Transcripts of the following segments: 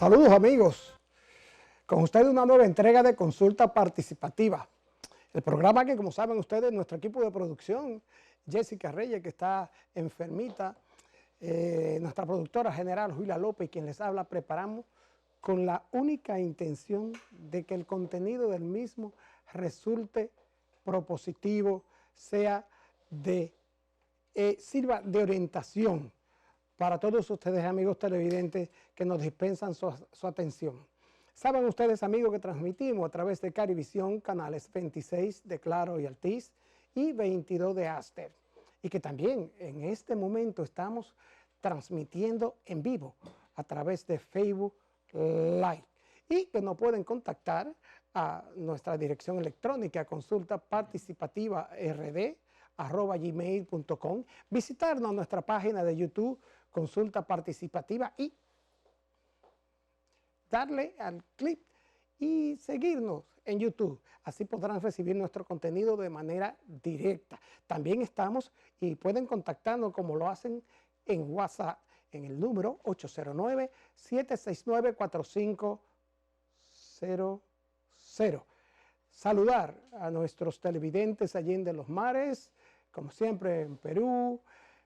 Saludos amigos, con ustedes una nueva entrega de Consulta Participativa. El programa que, como saben ustedes, nuestro equipo de producción, Jessica Reyes, que está enfermita, nuestra productora general, Julia López, quien les habla, preparamos con la única intención de que el contenido del mismo resulte propositivo, sirva de orientación para todos ustedes, amigos televidentes, que nos dispensan su atención. Saben ustedes, amigos, que transmitimos a través de Carivisión, canales 26 de Claro y Altiz y 22 de Aster, y que también en este momento estamos transmitiendo en vivo a través de Facebook Live, y que nos pueden contactar a nuestra dirección electrónica consultaparticipativa@gmail.com, visitarnos en nuestra página de YouTube Consulta Participativa y darle al clic y seguirnos en YouTube. Así podrán recibir nuestro contenido de manera directa. También estamos y pueden contactarnos como lo hacen en WhatsApp en el número 809-769-4500. Saludar a nuestros televidentes allí en los mares, como siempre en Perú,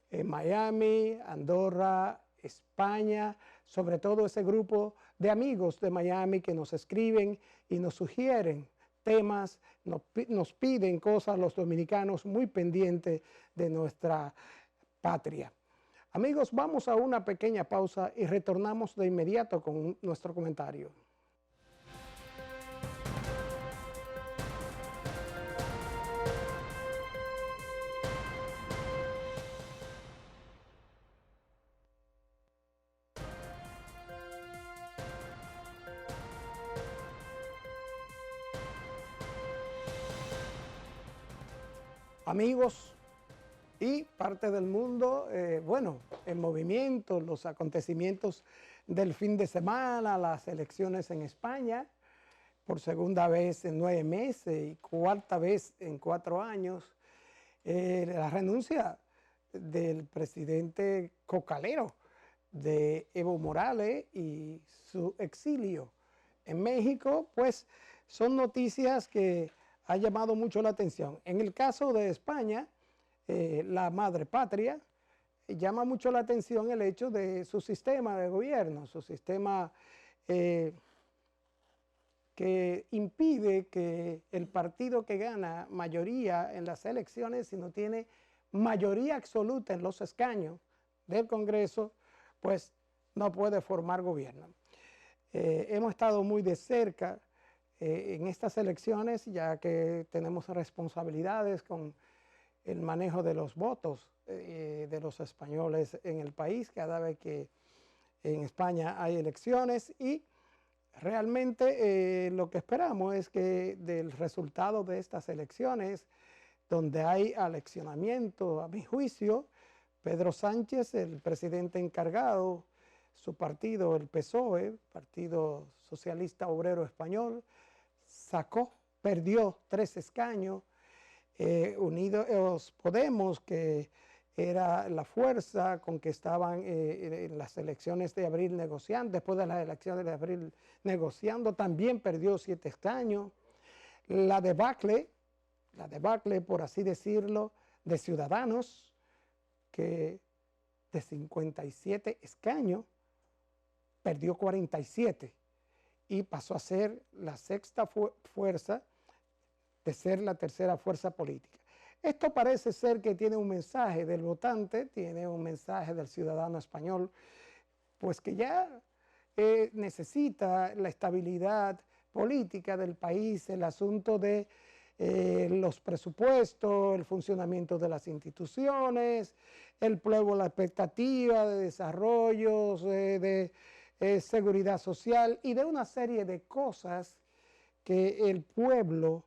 en Miami, Andorra, España, sobre todo ese grupo de amigos de Miami que nos escriben y nos sugieren temas, nos piden cosas los dominicanos muy pendientes de nuestra patria. Amigos, vamos a una pequeña pausa y retornamos de inmediato con nuestro comentario. Amigos y parte del mundo, bueno, el movimiento, los acontecimientos del fin de semana, las elecciones en España, por segunda vez en 9 meses y cuarta vez en 4 años, la renuncia del presidente cocalero de Evo Morales y su exilio en México, pues son noticias que ha llamado mucho la atención. En el caso de España, la madre patria, llama mucho la atención el hecho de su sistema de gobierno, su sistema que impide que el partido que gana mayoría en las elecciones, si no tiene mayoría absoluta en los escaños del Congreso, pues no puede formar gobierno. Hemos estado muy de cerca en estas elecciones, ya que tenemos responsabilidades con el manejo de los votos de los españoles en el país, cada vez que en España hay elecciones, y realmente lo que esperamos es que del resultado de estas elecciones, donde hay aleccionamiento, a mi juicio, Pedro Sánchez, el presidente encargado, su partido, el PSOE, Partido Socialista Obrero Español, perdió 3 escaños. Unidos Podemos, que era la fuerza con que estaban en las elecciones de abril negociando, después de las elecciones de abril negociando, también perdió 7 escaños. La debacle, por así decirlo, de Ciudadanos, que de 57 escaños perdió 47 y pasó a ser la 6ª fuerza, de ser la 3ª fuerza política. Esto parece ser que tiene un mensaje del votante, tiene un mensaje del ciudadano español, pues que ya necesita la estabilidad política del país, el asunto de los presupuestos, el funcionamiento de las instituciones, el pueblo, la expectativa de desarrollos, de seguridad social y de una serie de cosas que el pueblo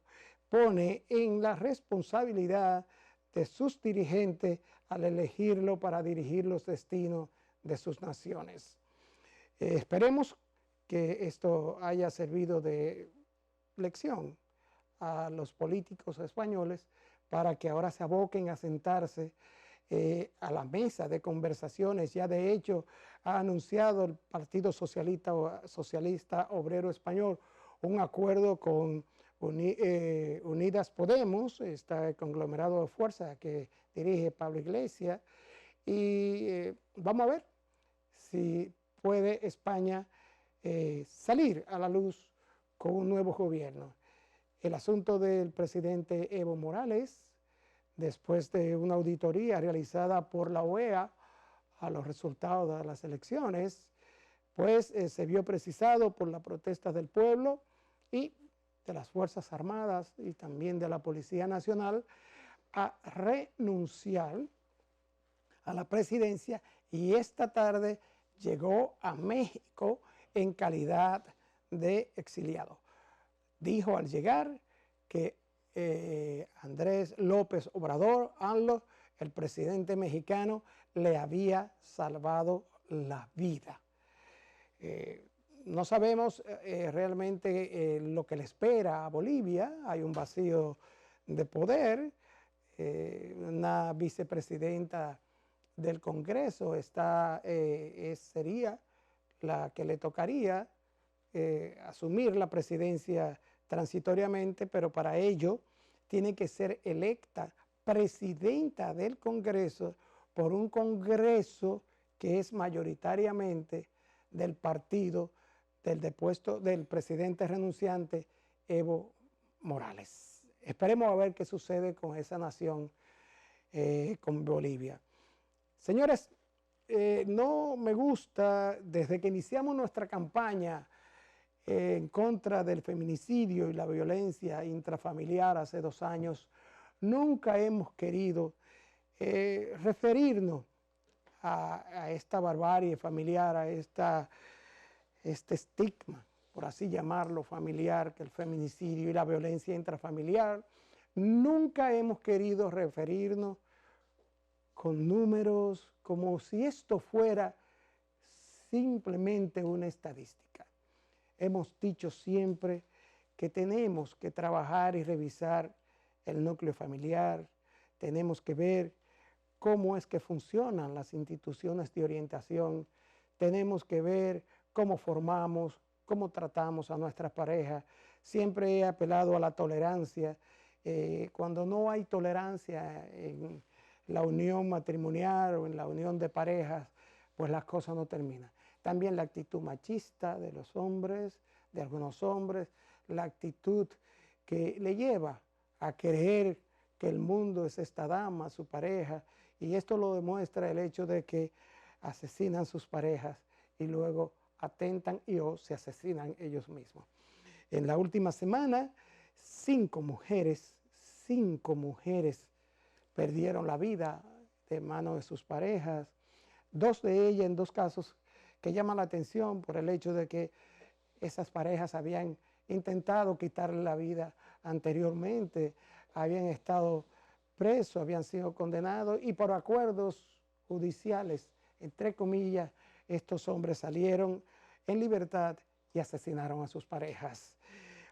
pone en la responsabilidad de sus dirigentes al elegirlo para dirigir los destinos de sus naciones. Esperemos que esto haya servido de lección a los políticos españoles para que ahora se aboquen a sentarse a la mesa de conversaciones. Ya de hecho ha anunciado el Partido Socialista Obrero Español un acuerdo con Unidas Podemos, este conglomerado de fuerza que dirige Pablo Iglesias, y vamos a ver si puede España salir a la luz con un nuevo gobierno. El asunto del presidente Evo Morales, después de una auditoría realizada por la OEA a los resultados de las elecciones, pues se vio precisado por la protesta del pueblo y de las Fuerzas Armadas y también de la Policía Nacional a renunciar a la presidencia, y esta tarde llegó a México en calidad de exiliado. Dijo al llegar que Andrés López Obrador, AMLO, el presidente mexicano, le había salvado la vida. No sabemos realmente lo que le espera a Bolivia. Hay un vacío de poder. Una vicepresidenta del Congreso sería la que le tocaría asumir la presidencia transitoriamente, pero para ello tiene que ser electa presidenta del Congreso por un Congreso que es mayoritariamente del partido del presidente renunciante Evo Morales. Esperemos a ver qué sucede con esa nación, con Bolivia. Señores, no me gusta, desde que iniciamos nuestra campaña en contra del feminicidio y la violencia intrafamiliar hace 2 años, nunca hemos querido referirnos a esta barbarie familiar, a este estigma, por así llamarlo, familiar, que el feminicidio y la violencia intrafamiliar. Nunca hemos querido referirnos con números, como si esto fuera simplemente una estadística. Hemos dicho siempre que tenemos que trabajar y revisar el núcleo familiar, tenemos que ver cómo es que funcionan las instituciones de orientación, tenemos que ver cómo formamos, cómo tratamos a nuestras parejas. Siempre he apelado a la tolerancia. Cuando no hay tolerancia en la unión matrimonial o en la unión de parejas, pues las cosas no terminan. También la actitud machista de los hombres, de algunos hombres, la actitud que le lleva a creer que el mundo es esta dama, su pareja, y esto lo demuestra el hecho de que asesinan sus parejas y luego atentan o se asesinan ellos mismos. En la última semana, 5 mujeres perdieron la vida de manos de sus parejas, 2 de ellas en 2 casos que llaman la atención por el hecho de que esas parejas habían intentado quitarle la vida anteriormente, habían estado presos, habían sido condenados y por acuerdos judiciales, entre comillas, estos hombres salieron en libertad y asesinaron a sus parejas.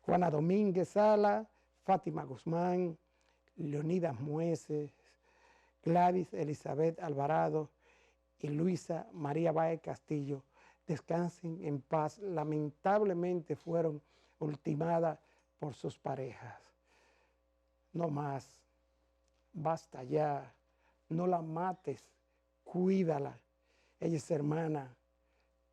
Juana Domínguez Sala, Fátima Guzmán, Leonidas Mueces, Gladys Elizabeth Alvarado y Luisa María Báez Castillo, descansen en paz. Lamentablemente fueron ultimadas por sus parejas. No más, basta ya, no la mates, cuídala. Ella es hermana,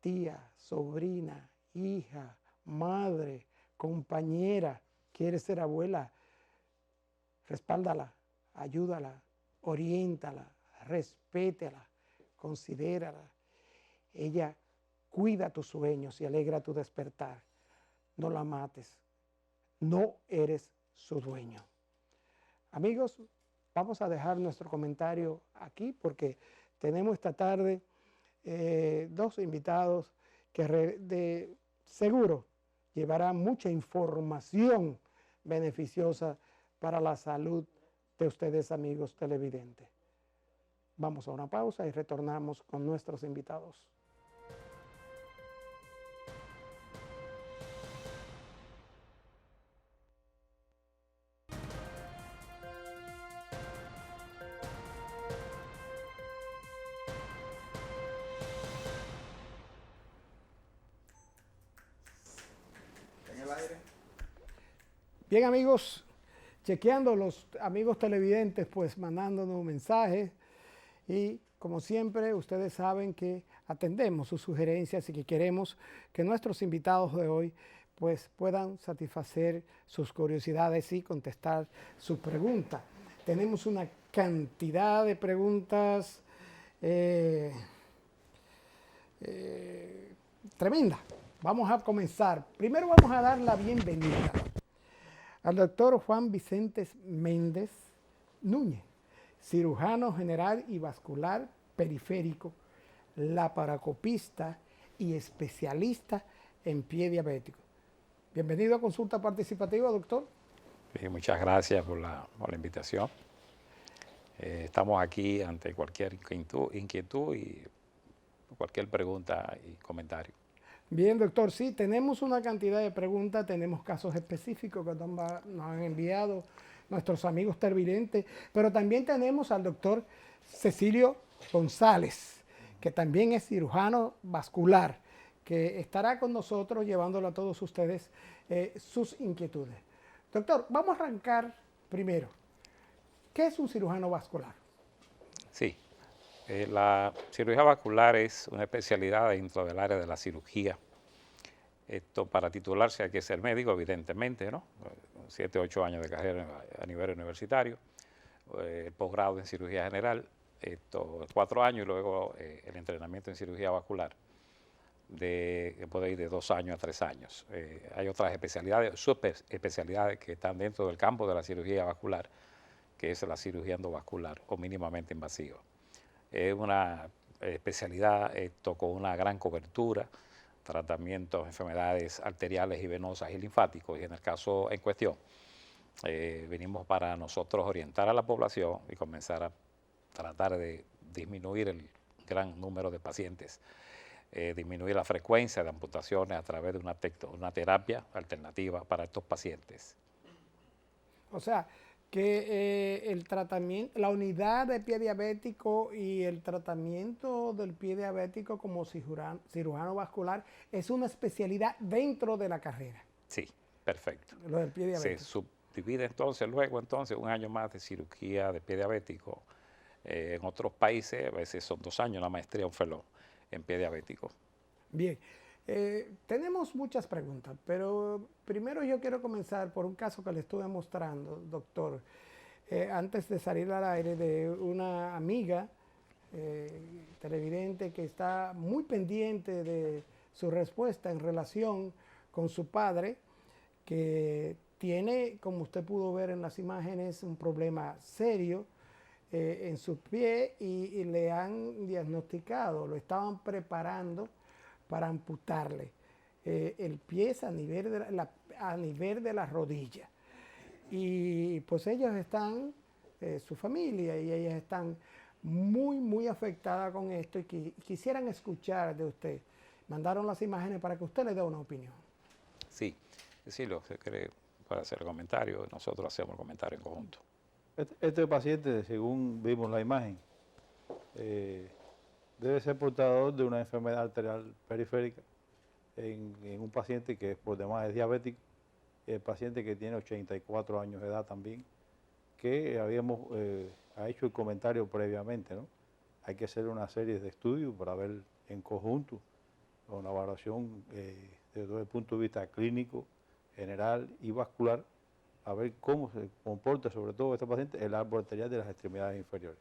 tía, sobrina, hija, madre, compañera, quiere ser abuela. Respáldala, ayúdala, oriéntala, respétala, considérala. Ella cuida tus sueños y alegra tu despertar. No la mates, no eres su dueño. Amigos, vamos a dejar nuestro comentario aquí porque tenemos esta tarde 2 invitados que de seguro llevarán mucha información beneficiosa para la salud de ustedes, amigos televidentes. Vamos a una pausa y retornamos con nuestros invitados. Bien, amigos, chequeando los amigos televidentes, pues mandándonos mensajes y como siempre ustedes saben que atendemos sus sugerencias y que queremos que nuestros invitados de hoy pues puedan satisfacer sus curiosidades y contestar sus preguntas. Tenemos una cantidad de preguntas tremenda. Vamos a comenzar. Primero vamos a dar la bienvenida al doctor Juan Vicente Méndez Núñez, cirujano general y vascular periférico, laparoscopista y especialista en pie diabético. Bienvenido a Consulta Participativa, doctor. Bien, muchas gracias por la invitación. Estamos aquí ante cualquier inquietud y cualquier pregunta y comentario. Bien, doctor, sí, tenemos una cantidad de preguntas, tenemos casos específicos que nos han enviado nuestros amigos televidentes, pero también tenemos al doctor Cecilio González, que también es cirujano vascular, que estará con nosotros llevándolo a todos ustedes sus inquietudes. Doctor, vamos a arrancar primero. ¿Qué es un cirujano vascular? Sí, la cirugía vascular es una especialidad dentro del área de la cirugía. Esto para titularse hay que ser médico, evidentemente, ¿no? 7, 8 años de carrera a nivel universitario, posgrado en cirugía general, 4 años y luego el entrenamiento en cirugía vascular, que puede ir de 2 años a 3 años. Hay otras especialidades, subespecialidades que están dentro del campo de la cirugía vascular, que es la cirugía endovascular o mínimamente invasiva. Es una especialidad con una gran cobertura, tratamientos de enfermedades arteriales y venosas y linfáticos, y en el caso en cuestión, venimos para nosotros orientar a la población y comenzar a tratar de disminuir el gran número de pacientes, disminuir la frecuencia de amputaciones a través de una terapia alternativa para estos pacientes. O sea, que el tratamiento, la unidad de pie diabético y el tratamiento del pie diabético como cirujano vascular es una especialidad dentro de la carrera. Sí, perfecto. Lo del pie diabético. Se subdivide entonces, luego un año más de cirugía de pie diabético. En otros países a veces son 2 años, una maestría, un fellow en pie diabético. Bien, tenemos muchas preguntas, pero primero yo quiero comenzar por un caso que le estuve mostrando, doctor, antes de salir al aire, de una amiga televidente que está muy pendiente de su respuesta en relación con su padre, que tiene, como usted pudo ver en las imágenes, un problema serio en su pie y le han diagnosticado, lo estaban preparando para amputarle el pie a nivel de la rodilla. Y pues ellos están, su familia y ellas están muy afectadas con esto y quisieran escuchar de usted. Mandaron las imágenes para que usted le dé una opinión. Sí, Cecilio, si quiere para hacer el comentario, nosotros hacemos el comentario en conjunto. Este paciente, según vimos la imagen, debe ser portador de una enfermedad arterial periférica en un paciente que por demás es diabético, el paciente que tiene 84 años de edad también, que ha hecho el comentario previamente, ¿no? Hay que hacer una serie de estudios para ver en conjunto, con la evaluación desde el punto de vista clínico, general y vascular, a ver cómo se comporta sobre todo este paciente el árbol arterial de las extremidades inferiores.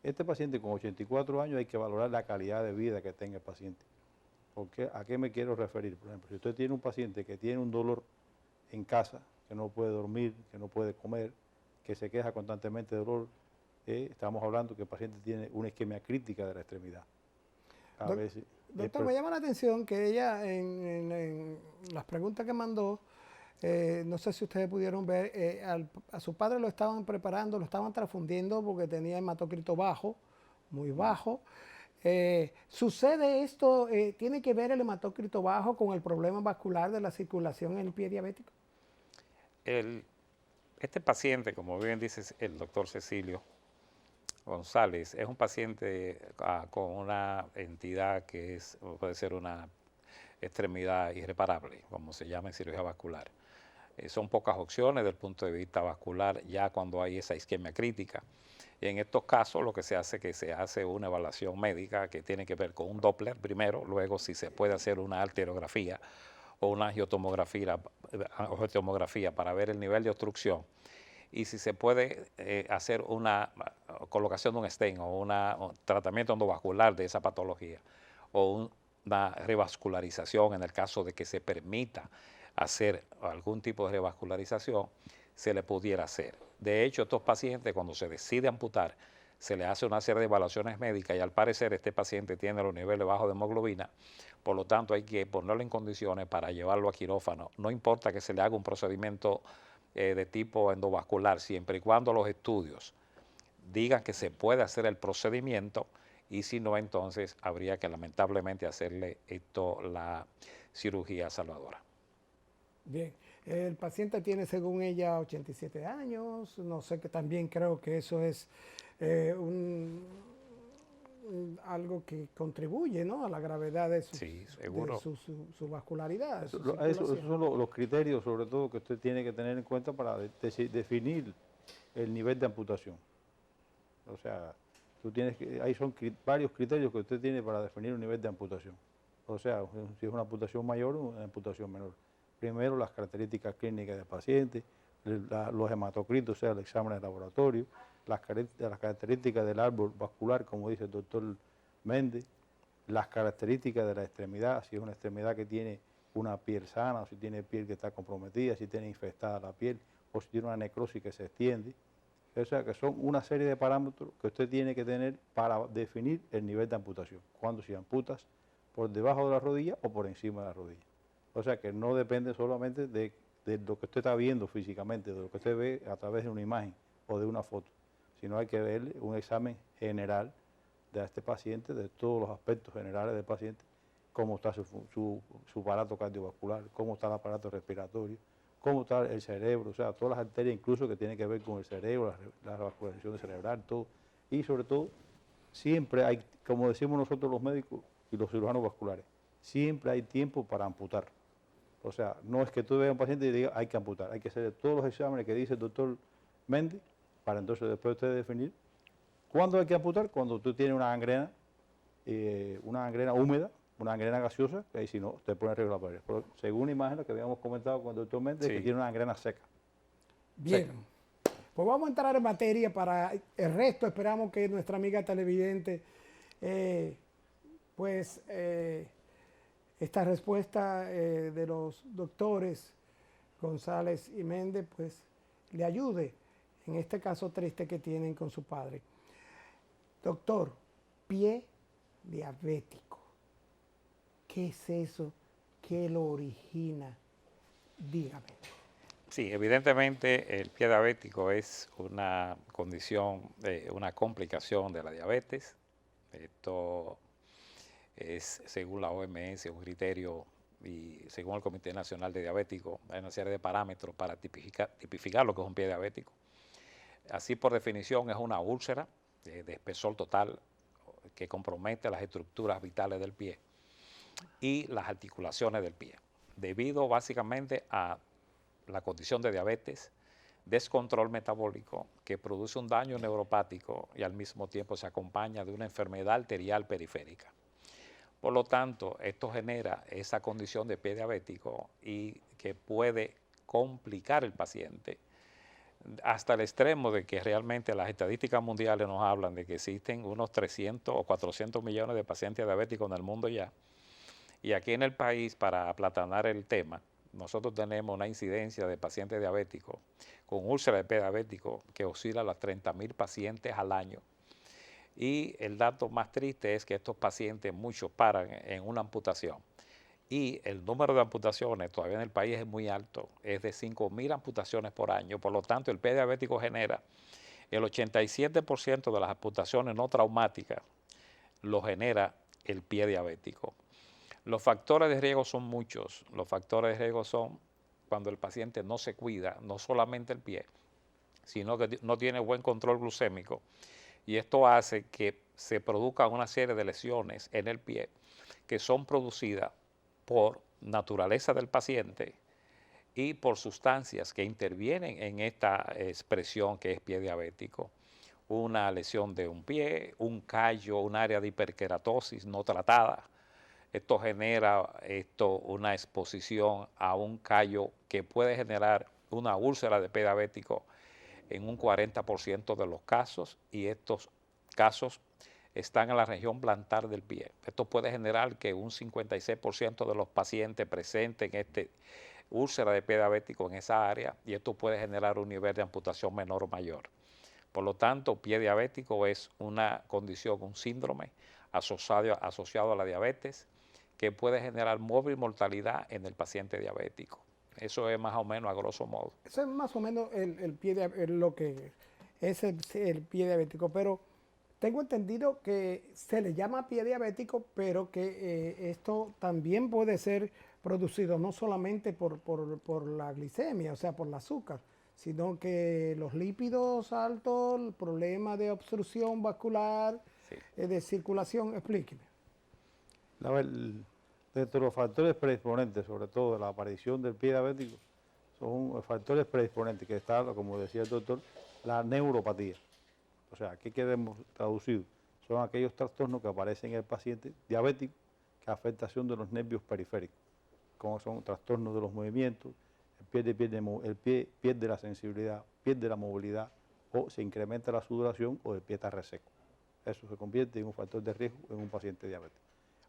Este paciente con 84 años hay que valorar la calidad de vida que tenga el paciente. Porque, ¿a qué me quiero referir? Por ejemplo, si usted tiene un paciente que tiene un dolor en casa, que no puede dormir, que no puede comer, que se queja constantemente de dolor, estamos hablando que el paciente tiene una isquemia crítica de la extremidad. Doctor, me llama la atención que ella en las preguntas que mandó, no sé si ustedes pudieron ver, a su padre lo estaban preparando, lo estaban transfundiendo porque tenía hematócrito bajo, muy bajo. ¿Sucede esto, tiene que ver el hematócrito bajo con el problema vascular de la circulación en el pie diabético? Este paciente, como bien dice el doctor Cecilio González, es un paciente con una entidad que puede ser una extremidad irreparable, como se llama en cirugía vascular. Son pocas opciones desde el punto de vista vascular ya cuando hay esa isquemia crítica. En estos casos lo que se hace es que se hace una evaluación médica que tiene que ver con un Doppler primero, luego si se puede hacer una arteriografía o una angiotomografía para ver el nivel de obstrucción y si se puede hacer una colocación de un stent o un tratamiento endovascular de esa patología o una revascularización en el caso de que se permita hacer algún tipo de revascularización, se le pudiera hacer. De hecho, estos pacientes cuando se decide amputar, se le hace una serie de evaluaciones médicas y al parecer este paciente tiene los niveles bajos de hemoglobina, por lo tanto hay que ponerlo en condiciones para llevarlo a quirófano. No importa que se le haga un procedimiento de tipo endovascular, siempre y cuando los estudios digan que se puede hacer el procedimiento y si no, entonces habría que lamentablemente hacerle la cirugía salvadora. Bien, el paciente tiene según ella 87 años, no sé, que también creo que eso es algo que contribuye, ¿no?, a la gravedad de su, sí, seguro. su vascularidad. Esos son los criterios, sobre todo, que usted tiene que tener en cuenta para definir el nivel de amputación. O sea, ahí son varios criterios que usted tiene para definir un nivel de amputación. O sea, si es una amputación mayor o una amputación menor. Primero, las características clínicas del paciente, los hematocritos, o sea, el examen de laboratorio, las características del árbol vascular, como dice el doctor Méndez, las características de la extremidad, si es una extremidad que tiene una piel sana, o si tiene piel que está comprometida, si tiene infestada la piel, o si tiene una necrosis que se extiende. O sea, que son una serie de parámetros que usted tiene que tener para definir el nivel de amputación. Cuando si amputas por debajo de la rodilla o por encima de la rodilla. O sea, que no depende solamente de lo que usted está viendo físicamente, de lo que usted ve a través de una imagen o de una foto, sino hay que ver un examen general de este paciente, de todos los aspectos generales del paciente, cómo está su aparato cardiovascular, cómo está el aparato respiratorio, cómo está el cerebro, o sea, todas las arterias incluso que tienen que ver con el cerebro, la vascularización cerebral, todo. Y sobre todo, siempre hay, como decimos nosotros los médicos y los cirujanos vasculares, siempre hay tiempo para amputar. O sea, no es que tú veas a un paciente y digas hay que amputar, hay que hacer todos los exámenes que dice el doctor Méndez para entonces después usted definir cuándo hay que amputar, cuando tú tienes una gangrena húmeda, una gangrena gaseosa, que ahí si no, te pone arriba la pared. Pero según la imagen que habíamos comentado con el doctor Méndez, sí, que tiene una gangrena seca. Bien, pues vamos a entrar en materia. Para el resto esperamos que nuestra amiga televidente, esta respuesta de los doctores González y Méndez, pues le ayude en este caso triste que tienen con su padre. Doctor, pie diabético. ¿Qué es eso? ¿Qué lo origina? Dígame. Sí, evidentemente el pie diabético es una condición, una complicación de la diabetes. Esto es, según la OMS, un criterio y según el Comité Nacional de Diabéticos, hay una serie de parámetros para tipificar lo que es un pie diabético. Así, por definición, es una úlcera de espesor total que compromete las estructuras vitales del pie y las articulaciones del pie, debido básicamente a la condición de diabetes, descontrol metabólico que produce un daño neuropático y al mismo tiempo se acompaña de una enfermedad arterial periférica. Por lo tanto, esto genera esa condición de pie diabético y que puede complicar el paciente hasta el extremo de que realmente las estadísticas mundiales nos hablan de que existen unos 300 o 400 millones de pacientes diabéticos en el mundo ya. Y aquí en el país, para aplatanar el tema, nosotros tenemos una incidencia de pacientes diabéticos con úlcera de pie diabético que oscila a las 30.000 pacientes al año. Y el dato más triste es que estos pacientes, muchos paran en una amputación. Y el número de amputaciones todavía en el país es muy alto, es de 5.000 amputaciones por año. Por lo tanto, el pie diabético genera el 87% de las amputaciones no traumáticas, lo genera el pie diabético. Los factores de riesgo son muchos. Los factores de riesgo son cuando el paciente no se cuida, no solamente el pie, sino que no tiene buen control glucémico. Y esto hace que se produzcan una serie de lesiones en el pie que son producidas por naturaleza del paciente y por sustancias que intervienen en esta expresión que es pie diabético. Una lesión de un pie, un callo, un área de hiperkeratosis no tratada. Esto genera una exposición a un callo que puede generar una úlcera de pie diabético en un 40% de los casos, y estos casos están en la región plantar del pie. Esto puede generar que un 56% de los pacientes presenten úlcera de pie diabético en esa área, y esto puede generar un nivel de amputación menor o mayor. Por lo tanto, pie diabético es una condición, un síndrome asociado a la diabetes, que puede generar mortalidad en el paciente diabético. Eso es más o menos a grosso modo. Eso es más o menos lo que es el pie diabético, pero tengo entendido que se le llama pie diabético, pero que esto también puede ser producido no solamente por la glicemia, o sea, por el azúcar, sino que los lípidos altos, el problema de obstrucción vascular, Sí. de circulación. Explíqueme. Dentro de los factores predisponentes, sobre todo de la aparición del pie diabético, son factores predisponentes que está, como decía el doctor, la neuropatía. O sea, ¿qué queremos traducir? Son aquellos trastornos que aparecen en el paciente diabético que afectación de los nervios periféricos, como son trastornos de los movimientos, el pie pierde la sensibilidad, pierde la movilidad, o se incrementa la sudoración, o el pie está reseco. Eso se convierte en un factor de riesgo en un paciente diabético.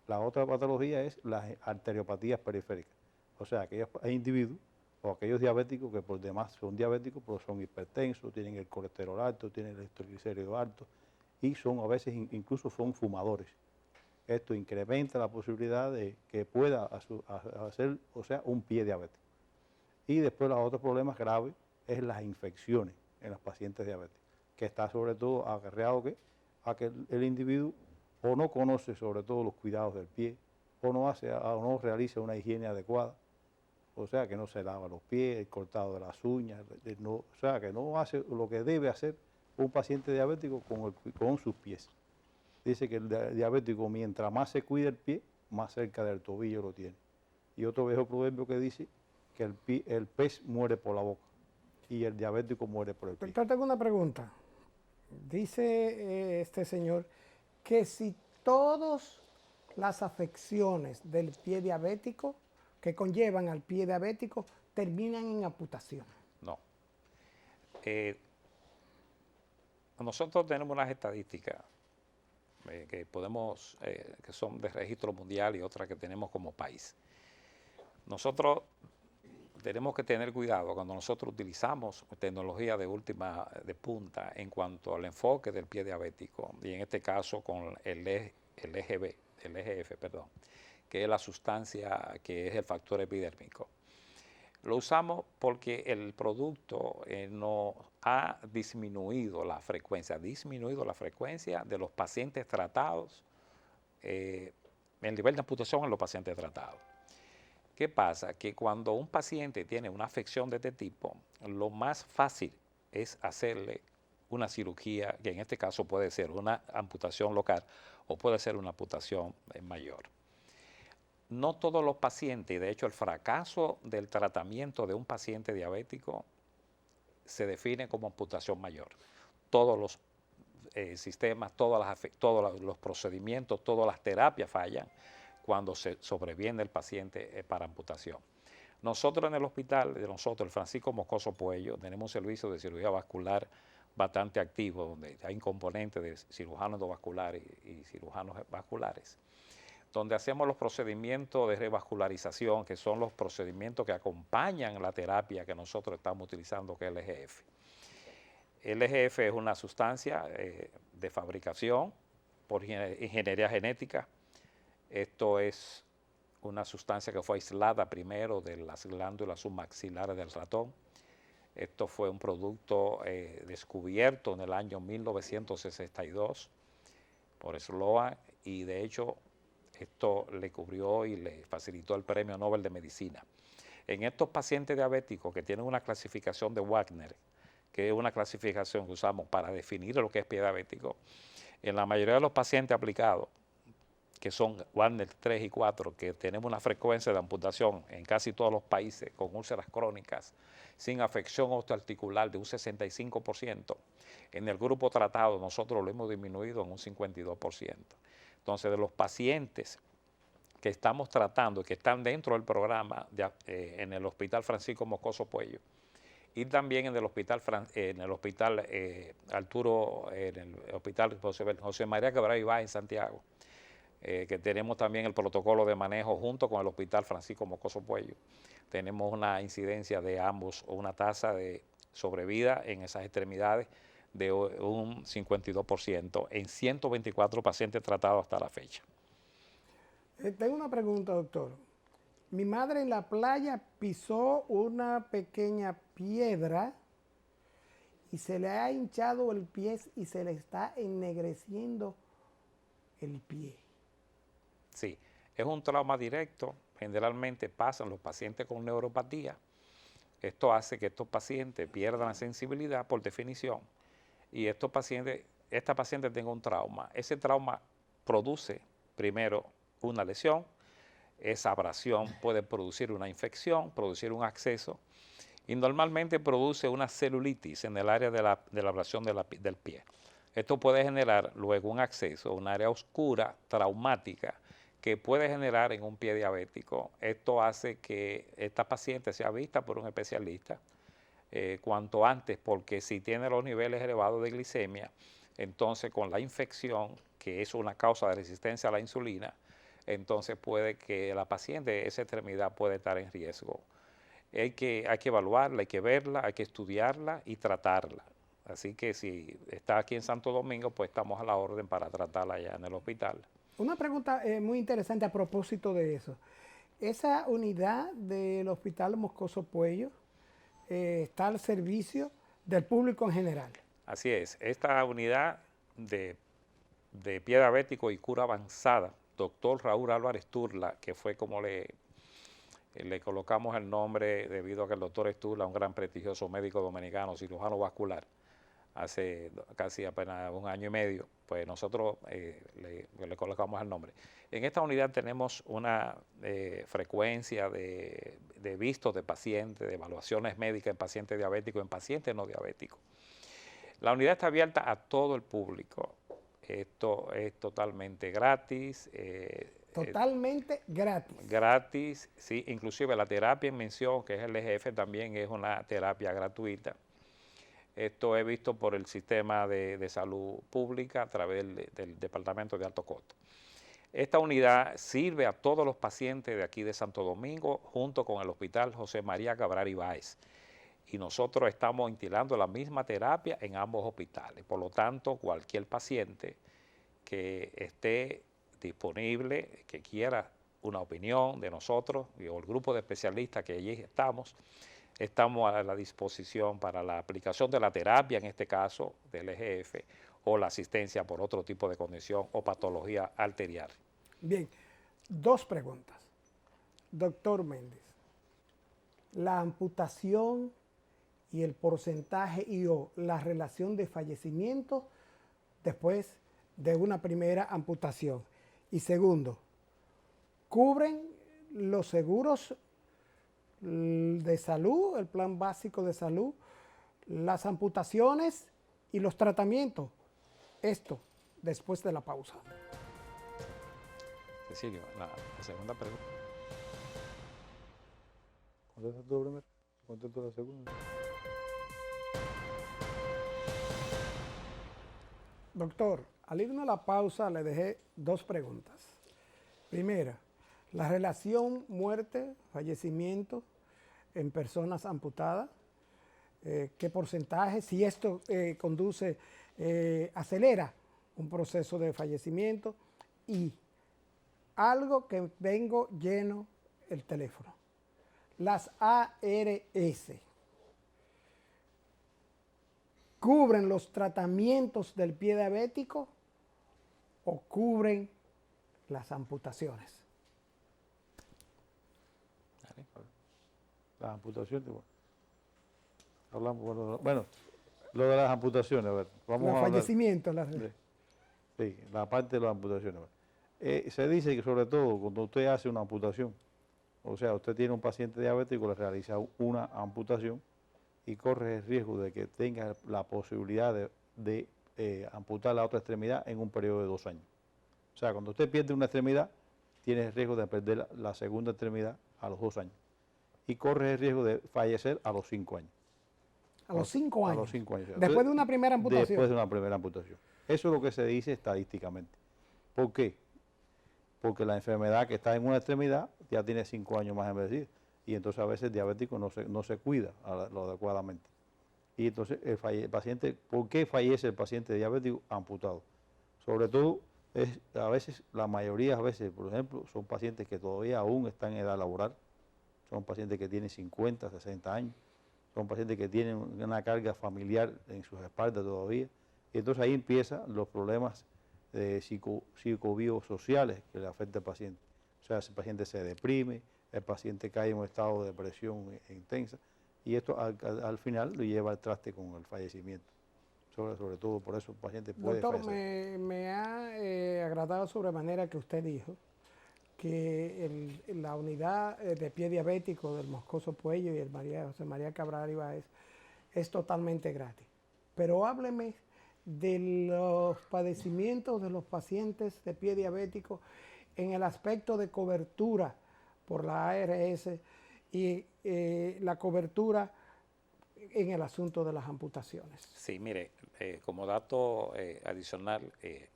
La otra patología es las arteriopatías periféricas, o sea, aquellos individuos o aquellos diabéticos que por demás son diabéticos, pero son hipertensos, tienen el colesterol alto, tienen el triglicérido alto, y son a veces incluso son fumadores. Esto incrementa la posibilidad de que pueda hacer, o sea, un pie diabético. Y después los otros problemas graves es las infecciones en los pacientes diabéticos, que está sobre todo acarreado a que el individuo o no conoce sobre todo los cuidados del pie, o no realiza una higiene adecuada, o sea, que no se lava los pies, el cortado de las uñas, o sea, que no hace lo que debe hacer un paciente diabético con sus pies. Dice que el diabético, mientras más se cuida el pie, más cerca del tobillo lo tiene. Y otro viejo proverbio que dice que el pez muere por la boca y el diabético muere por el pie. Doctor, tengo una pregunta. Dice este señor que si todas las afecciones del pie diabético que conllevan al pie diabético terminan en amputación. No. Nosotros tenemos unas estadísticas que son de registro mundial, y otras que tenemos como país. Nosotros tenemos que tener cuidado cuando nosotros utilizamos tecnología de punta en cuanto al enfoque del pie diabético, y en este caso con el EGF, que es la sustancia que es el factor epidérmico. Lo usamos porque el producto no ha disminuido la frecuencia de los pacientes tratados, el nivel de amputación en los pacientes tratados. ¿Qué pasa? Que cuando un paciente tiene una afección de este tipo, lo más fácil es hacerle una cirugía, que en este caso puede ser una amputación local o puede ser una amputación mayor. No todos los pacientes, y de hecho el fracaso del tratamiento de un paciente diabético se define como amputación mayor. Todos los sistemas, todos los procedimientos, todas las terapias fallan cuando se sobreviene el paciente para amputación. Nosotros en el hospital, el Francisco Moscoso Puello, tenemos un servicio de cirugía vascular bastante activo, donde hay un componente de cirujanos endovasculares y cirujanos vasculares, donde hacemos los procedimientos de revascularización, que son los procedimientos que acompañan la terapia que nosotros estamos utilizando, que es el EGF. El EGF es una sustancia de fabricación por ingeniería genética. Esto es una sustancia que fue aislada primero de las glándulas submaxilares del ratón. Esto fue un producto descubierto en el año 1962 por Sloan, y de hecho esto le cubrió y le facilitó el Premio Nobel de Medicina. En estos pacientes diabéticos que tienen una clasificación de Wagner, que es una clasificación que usamos para definir lo que es pie diabético, en la mayoría de los pacientes aplicados, que son Warner 3 y 4, que tenemos una frecuencia de amputación en casi todos los países con úlceras crónicas sin afección osteoarticular de un 65%. En el grupo tratado nosotros lo hemos disminuido en un 52%. Entonces, de los pacientes que estamos tratando, que están dentro del programa en el Hospital Francisco Moscoso Puello, y también en el hospital Arturo, en el hospital José María Cabral Ibáez en Santiago, que tenemos también el protocolo de manejo junto con el hospital Francisco Moscoso Puello. Tenemos una incidencia de ambos, o una tasa de sobrevida en esas extremidades de un 52% en 124 pacientes tratados hasta la fecha. Tengo una pregunta, doctor. Mi madre en la playa pisó una pequeña piedra y se le ha hinchado el pie y se le está ennegreciendo el pie. Sí, es un trauma directo. Generalmente pasan los pacientes con neuropatía. Esto hace que estos pacientes pierdan la sensibilidad por definición y esta paciente tenga un trauma. Ese trauma produce primero una lesión. Esa abrasión puede producir una infección, producir un absceso y normalmente produce una celulitis en el área de la abrasión del pie. Esto puede generar luego un absceso, un área oscura, traumática, que puede generar en un pie diabético. Esto hace que esta paciente sea vista por un especialista cuanto antes, porque si tiene los niveles elevados de glicemia, entonces con la infección, que es una causa de resistencia a la insulina, entonces puede que la paciente, esa extremidad puede estar en riesgo. Hay que evaluarla, hay que verla, hay que estudiarla y tratarla. Así que si está aquí en Santo Domingo, pues estamos a la orden para tratarla allá en el hospital. Una pregunta muy interesante a propósito de eso. ¿Esa unidad del Hospital Moscoso Puello está al servicio del público en general? Así es. Esta unidad de pie diabético y cura avanzada, doctor Raúl Álvarez Turla, que fue como le colocamos el nombre debido a que el doctor Esturla, un gran prestigioso médico dominicano, cirujano vascular, hace casi apenas un año y medio, pues nosotros le colocamos el nombre. En esta unidad tenemos una frecuencia de vistos de pacientes, de evaluaciones médicas en pacientes diabéticos, en pacientes no diabéticos. La unidad está abierta a todo el público. Esto es totalmente gratis. Totalmente gratis. Gratis, sí. Inclusive la terapia en mención, que es el EGF, también es una terapia gratuita. Esto es visto por el sistema de salud pública a través del Departamento de Alto Costo. Esta unidad sirve a todos los pacientes de aquí de Santo Domingo junto con el Hospital José María Cabral Ibáez. Y nosotros estamos instilando la misma terapia en ambos hospitales. Por lo tanto, cualquier paciente que esté disponible, que quiera una opinión de nosotros o el grupo de especialistas que allí estamos a la disposición para la aplicación de la terapia, en este caso del EGF, o la asistencia por otro tipo de condición o patología arterial. Bien, dos preguntas. Doctor Méndez, la amputación y el porcentaje o la relación de fallecimiento después de una primera amputación. Y segundo, ¿cubren los seguros de salud, el plan básico de salud, las amputaciones y los tratamientos? Esto después de la pausa. Cecilio, la segunda pregunta. ¿Contesta tú primero? ¿Contesto la segunda? Doctor, al irnos a la pausa le dejé dos preguntas. Primera, la relación muerte-fallecimiento en personas amputadas. ¿Qué porcentaje? Si esto acelera un proceso de fallecimiento. Y algo que vengo lleno el teléfono. Las ARS. ¿Cubren los tratamientos del pie diabético o cubren las amputaciones? Las amputaciones, hablamos, bueno, lo de las amputaciones, a ver, vamos Los a hablar. fallecimientos. Sí, la parte de las amputaciones. Se dice que sobre todo cuando usted hace una amputación, o sea, usted tiene un paciente diabético, le realiza una amputación y corre el riesgo de que tenga la posibilidad de amputar la otra extremidad en un periodo de 2 años. O sea, cuando usted pierde una extremidad, tiene el riesgo de perder la segunda extremidad a los 2 años. Y corre el riesgo de fallecer a los 5 años. A los 5 años. A los 5 años. Después Entonces, de una primera amputación. Después de una primera amputación. Eso es lo que se dice estadísticamente. ¿Por qué? Porque la enfermedad que está en una extremidad ya tiene 5 años más envejecida. Y entonces a veces el diabético no se cuida lo adecuadamente. Y entonces el paciente, ¿por qué fallece el paciente diabético amputado? Sobre todo, a veces, la mayoría de veces, por ejemplo, son pacientes que todavía aún están en edad laboral, son pacientes que tienen 50, 60 años, son pacientes que tienen una carga familiar en sus espaldas todavía, y entonces ahí empiezan los problemas psicobiosociales que le afecta al paciente. O sea, el paciente se deprime, el paciente cae en un estado de depresión intensa, y esto al final lo lleva al traste con el fallecimiento. Sobre todo por eso el paciente puede Doctor, fallecer. me ha agradado sobremanera que usted dijo que la unidad de pie diabético del Moscoso Puello y el José María Cabral Ibáez es totalmente gratis. Pero hábleme de los padecimientos de los pacientes de pie diabético en el aspecto de cobertura por la ARS y la cobertura en el asunto de las amputaciones. Sí, mire, como dato adicional que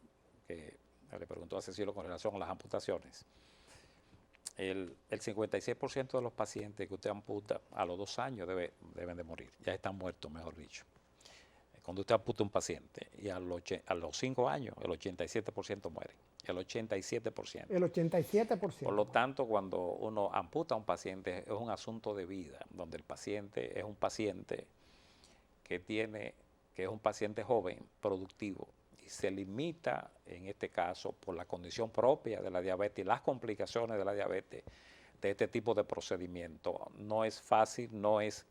le preguntó a Cecilio con relación a las amputaciones, el 56% de los pacientes que usted amputa a los 2 años deben de morir, ya están muertos, mejor dicho. Cuando usted amputa un paciente y a los 5 años el 87% muere, el 87%. El 87%. Por lo tanto, cuando uno amputa a un paciente es un asunto de vida, donde el paciente es un paciente que es un paciente joven, productivo, y se limita, en este caso, por la condición propia de la diabetes y las complicaciones de la diabetes, de este tipo de procedimiento. No es fácil, no es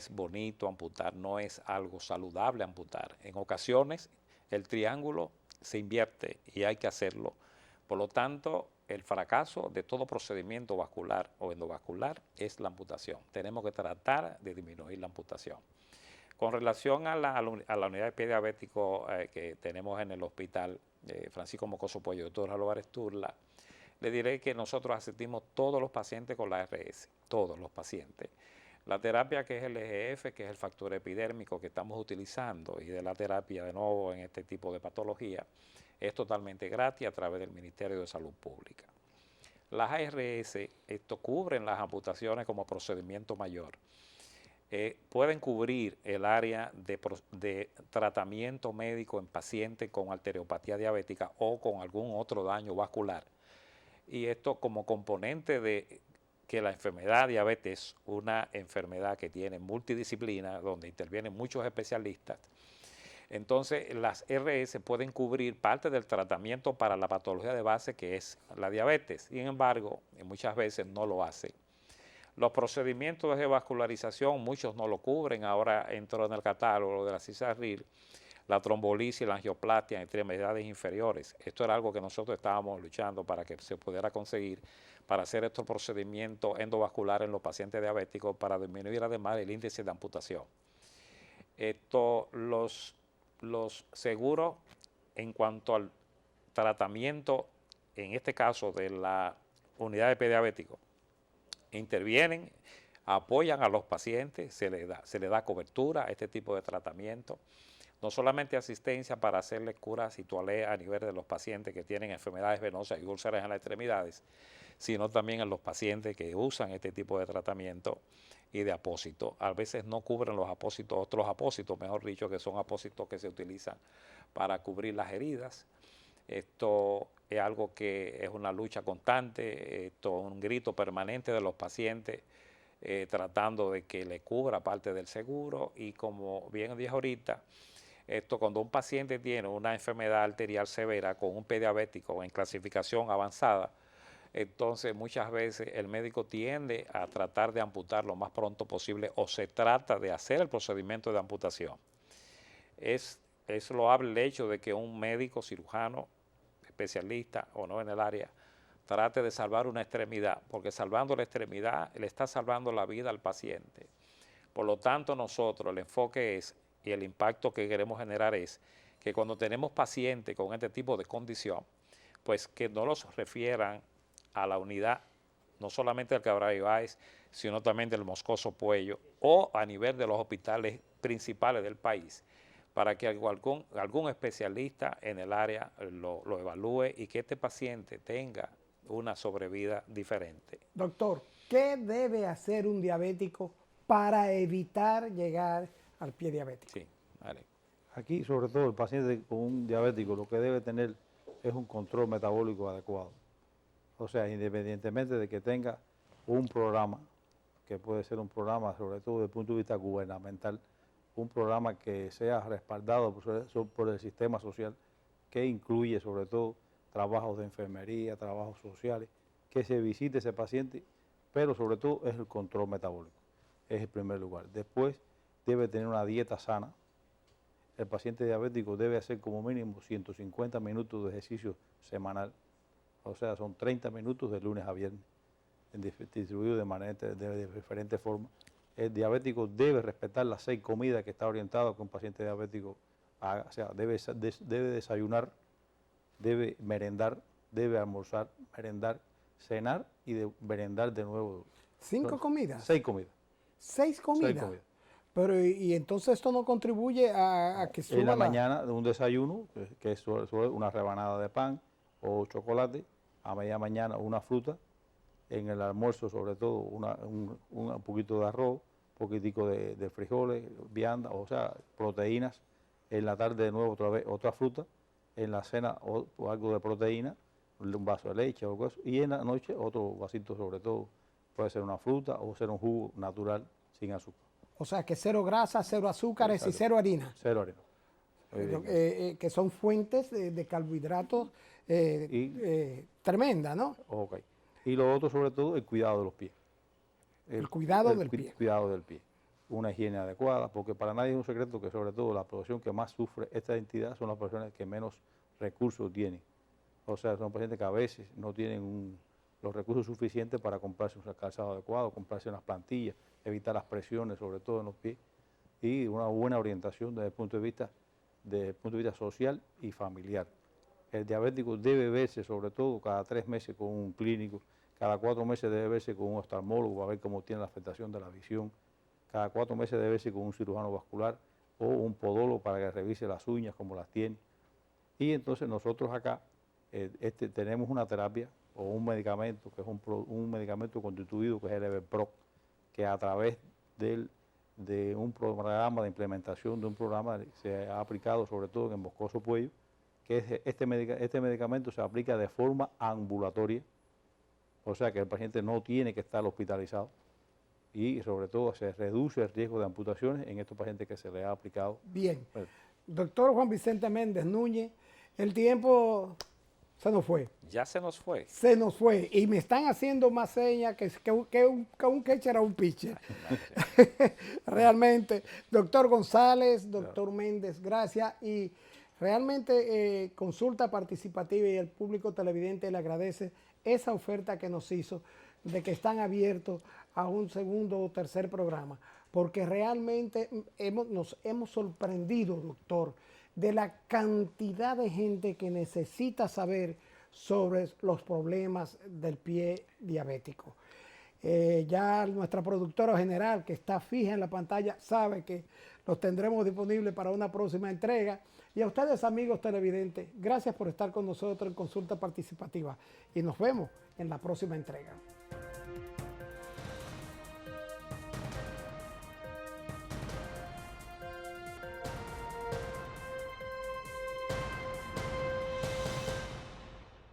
bonito amputar, no es algo saludable amputar. En ocasiones el triángulo se invierte y hay que hacerlo. Por lo tanto, el fracaso de todo procedimiento vascular o endovascular es la amputación. Tenemos que tratar de disminuir la amputación. Con relación a la unidad de pie diabético que tenemos en el hospital Francisco Mocoso Puello, doctor Álvarez Turla, le diré que nosotros asistimos todos los pacientes con la ARS, todos los pacientes. La terapia que es el EGF, que es el factor epidérmico que estamos utilizando, y de la terapia de nuevo en este tipo de patología, es totalmente gratis a través del Ministerio de Salud Pública. Las ARS cubren las amputaciones como procedimiento mayor. Pueden cubrir el área de tratamiento médico en pacientes con arteriopatía diabética o con algún otro daño vascular. Y esto como componente de que la enfermedad diabetes es una enfermedad que tiene multidisciplina, donde intervienen muchos especialistas. Entonces, las RS pueden cubrir parte del tratamiento para la patología de base que es la diabetes. Sin embargo, muchas veces no lo hace. Los procedimientos de vascularización, muchos no lo cubren. Ahora entró en el catálogo de la CISARRIL la trombolisis y la angioplastia en extremidades inferiores. Esto era algo que nosotros estábamos luchando para que se pudiera conseguir para hacer estos procedimientos endovasculares en los pacientes diabéticos para disminuir además el índice de amputación. Los seguros en cuanto al tratamiento, en este caso de la unidad de pie diabético, intervienen, apoyan a los pacientes, se le da cobertura a este tipo de tratamiento. No solamente asistencia para hacerle curas y toalea a nivel de los pacientes que tienen enfermedades venosas y úlceras en las extremidades, sino también en los pacientes que usan este tipo de tratamiento y de apósitos. A veces no cubren los apósitos, otros apósitos, mejor dicho, que son apósitos que se utilizan para cubrir las heridas. Esto es algo que es una lucha constante, esto es un grito permanente de los pacientes, tratando de que le cubra parte del seguro. Y como bien dije ahorita, cuando un paciente tiene una enfermedad arterial severa con un pie diabético en clasificación avanzada, entonces muchas veces el médico tiende a tratar de amputar lo más pronto posible o se trata de hacer el procedimiento de amputación. Es loable el hecho de que un médico cirujano especialista o no en el área, trate de salvar una extremidad, porque salvando la extremidad le está salvando la vida al paciente. Por lo tanto, nosotros el enfoque es, y el impacto que queremos generar es, que cuando tenemos pacientes con este tipo de condición, pues que no los refieran a la unidad, no solamente del Cabral Ibáez, sino también del Moscoso Puello o a nivel de los hospitales principales del país, para que algún especialista en el área lo evalúe y que este paciente tenga una sobrevida diferente. Doctor, ¿qué debe hacer un diabético para evitar llegar al pie diabético? Sí, vale. Aquí, sobre todo, el paciente con un diabético lo que debe tener es un control metabólico adecuado. O sea, independientemente de que tenga un programa, que puede ser un programa, sobre todo desde el punto de vista gubernamental, un programa que sea respaldado por el sistema social, que incluye sobre todo trabajos de enfermería, trabajos sociales, que se visite ese paciente, pero sobre todo es el control metabólico, es el primer lugar. Después debe tener una dieta sana. El paciente diabético debe hacer como mínimo 150 minutos de ejercicio semanal, o sea, son 30 minutos de lunes a viernes, distribuidos de diferentes formas. El diabético debe respetar las 6 comidas que está orientado a que un paciente diabético haga, o sea, debe desayunar, debe merendar, debe almorzar, merendar, cenar y merendar de nuevo. ¿5 comidas? 6 comidas. 6 comidas. 6 comidas. Pero y entonces esto no contribuye a que suba en la mañana de un desayuno, que es una rebanada de pan o chocolate, a media mañana una fruta, en el almuerzo sobre todo un poquito de arroz, un poquitico de frijoles, vianda, o sea, proteínas, en la tarde de nuevo otra vez otra fruta, en la cena o algo de proteína, un vaso de leche o algo así, y en la noche otro vasito sobre todo, puede ser una fruta o ser un jugo natural sin azúcar. O sea, que 0 grasa, 0 azúcares. Exacto. Y 0 harina. 0 harina. Que son fuentes de carbohidratos tremenda, ¿no? Ok. Y lo otro, sobre todo, el cuidado de los pies. El cuidado del pie. Cuidado del pie. Una higiene adecuada, porque para nadie es un secreto que, sobre todo, la población que más sufre esta entidad son las personas que menos recursos tienen. O sea, son pacientes que a veces no tienen los recursos suficientes para comprarse un calzado adecuado, comprarse unas plantillas, evitar las presiones, sobre todo en los pies, y una buena orientación desde el punto de vista social y familiar. El diabético debe verse, sobre todo, cada 3 meses con un clínico, cada 4 meses debe verse con un oftalmólogo para ver cómo tiene la afectación de la visión, cada 4 meses debe verse con un cirujano vascular o un podólogo para que revise las uñas, cómo las tiene. Y entonces nosotros acá tenemos una terapia o un medicamento, que es un medicamento constituido, que es el Everproc, que a través de un programa de implementación de un programa se ha aplicado sobre todo en el Moscoso Puello, que este medicamento se aplica de forma ambulatoria, o sea que el paciente no tiene que estar hospitalizado y sobre todo se reduce el riesgo de amputaciones en estos pacientes que se les ha aplicado. Bien. Bueno. Doctor Juan Vicente Méndez Núñez, el tiempo se nos fue. Ya se nos fue. Se nos fue. Y me están haciendo más señas que un catcher a un pitcher. Realmente. Doctor González, doctor Méndez, gracias. Y realmente Consulta Participativa y el público televidente le agradece esa oferta que nos hizo de que están abiertos a un segundo o tercer programa. Porque realmente nos hemos sorprendido, doctor, de la cantidad de gente que necesita saber sobre los problemas del pie diabético. Ya nuestra productora general, que está fija en la pantalla, sabe que los tendremos disponibles para una próxima entrega. Y a ustedes, amigos televidentes, gracias por estar con nosotros en Consulta Participativa. Y nos vemos en la próxima entrega.